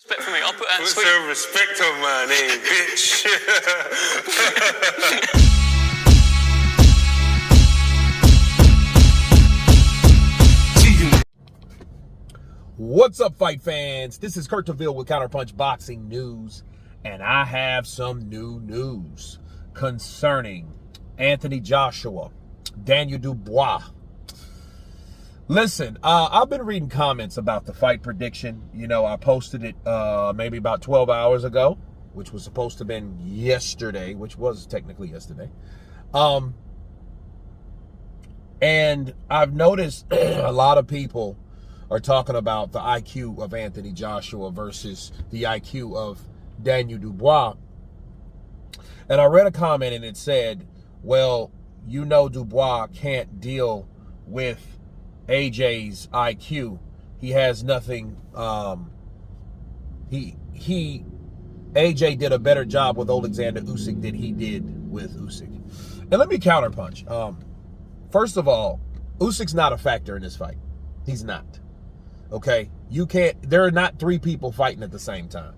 Respect for me. I'll put Put some respect on my name, bitch. What's up, fight fans? This is Kurt DeVille with Counterpunch Boxing News, and I have some new news concerning Anthony Joshua, Daniel Dubois. Listen, I've been reading comments about the fight prediction. You know, I posted it maybe about 12 hours ago, which was supposed to have been yesterday, which was technically yesterday. And I've noticed a lot of people are talking about the IQ of Anthony Joshua versus the IQ of Daniel Dubois. And I read a comment and it said, well, you know, Dubois can't deal with AJ's IQ. He has nothing. AJ did a better job with Alexander Usyk than he did with Usyk. And let me counterpunch. First of all, Usyk's not a factor in this fight. He's not. Okay? You can't, there are not three people fighting at the same time.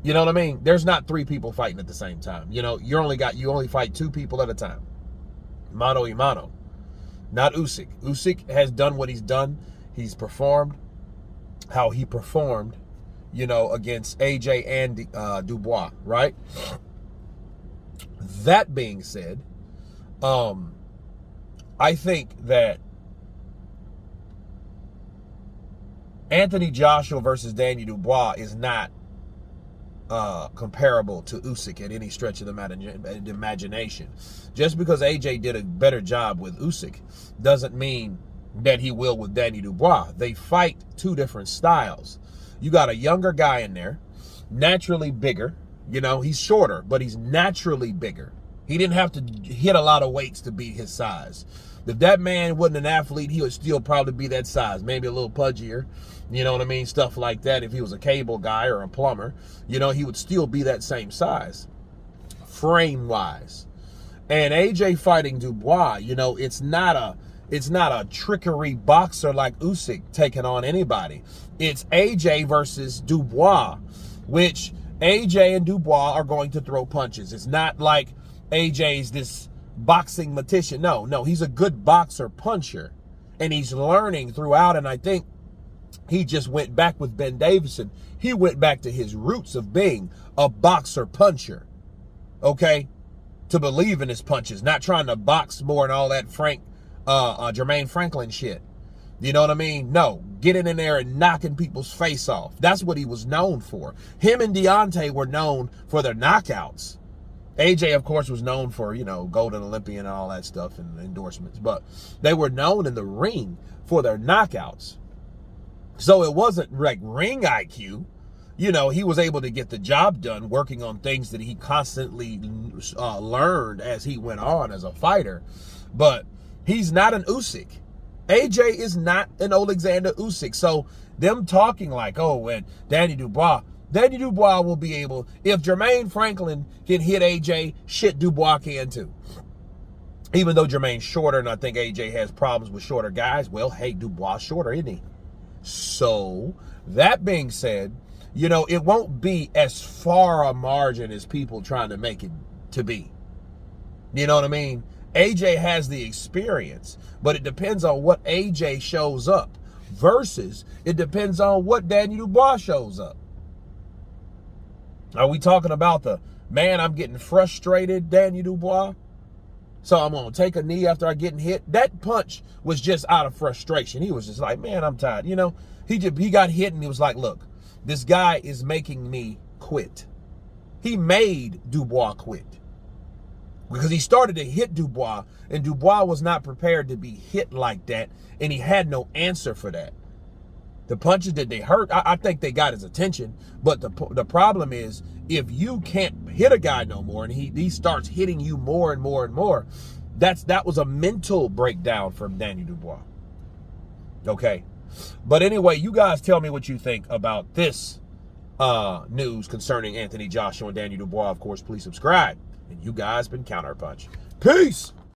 You know what I mean? There's not three people fighting at the same time. You know, you only fight two people at a time. Mano y mano. Not Usyk. Usyk has done what he's done. He's performed how he performed, you know, against AJ and Dubois, right? That being said, I think that Anthony Joshua versus Daniel Dubois is not comparable to Usyk at any stretch of the imagination. Just because AJ did a better job with Usyk doesn't mean that he will with Daniel Dubois. They fight two different styles. You got a younger guy in there, naturally bigger. You know, he's shorter, but he's naturally bigger. He didn't have to hit a lot of weights to beat his size. If that man wasn't an athlete, he would still probably be that size, maybe a little pudgier, you know what I mean, stuff like that. If he was a cable guy or a plumber, you know, he would still be that same size, frame-wise. And AJ fighting Dubois, you know, it's not a trickery boxer like Usyk taking on anybody. It's AJ versus Dubois, which AJ and Dubois are going to throw punches. It's not like AJ's this boxing magician. No, he's a good boxer puncher, and he's learning throughout. And I think he just went back with Ben Davison. He went back to his roots of being a boxer puncher, okay, to believe in his punches, not trying to box more and all that Jermaine Franklin shit. You know what I mean? No, getting in there and knocking people's face off. That's what he was known for. Him and Deontay were known for their knockouts. AJ, of course, was known for, you know, Golden Olympian and all that stuff and endorsements. But they were known in the ring for their knockouts. So it wasn't like ring IQ. You know, he was able to get the job done working on things that he constantly learned as he went on as a fighter. But he's not an Usyk. AJ is not an Alexander Usyk. So them talking like, oh, and Daniel Dubois will be able, if Jermaine Franklin can hit AJ, shit, Dubois can too. Even though Jermaine's shorter, and I think AJ has problems with shorter guys, well, hey, Dubois shorter, isn't he? So, that being said, you know, it won't be as far a margin as people trying to make it to be. You know what I mean? AJ has the experience, but it depends on what AJ shows up versus it depends on what Daniel Dubois shows up. Are we talking about the, man, I'm getting frustrated, Daniel Dubois, so I'm going to take a knee after I getting hit? That punch was just out of frustration. He was just like, man, I'm tired. You know, he got hit and he was like, look, this guy is making me quit. He made Dubois quit because he started to hit Dubois, and Dubois was not prepared to be hit like that, and he had no answer for that. The punches, did they hurt? I think they got his attention. But the problem is, if you can't hit a guy no more and he starts hitting you more and more and more, that was a mental breakdown from Daniel Dubois. Okay? But anyway, you guys tell me what you think about this news concerning Anthony Joshua and Daniel Dubois. Of course, please subscribe. And you guys been Counterpunch. Peace!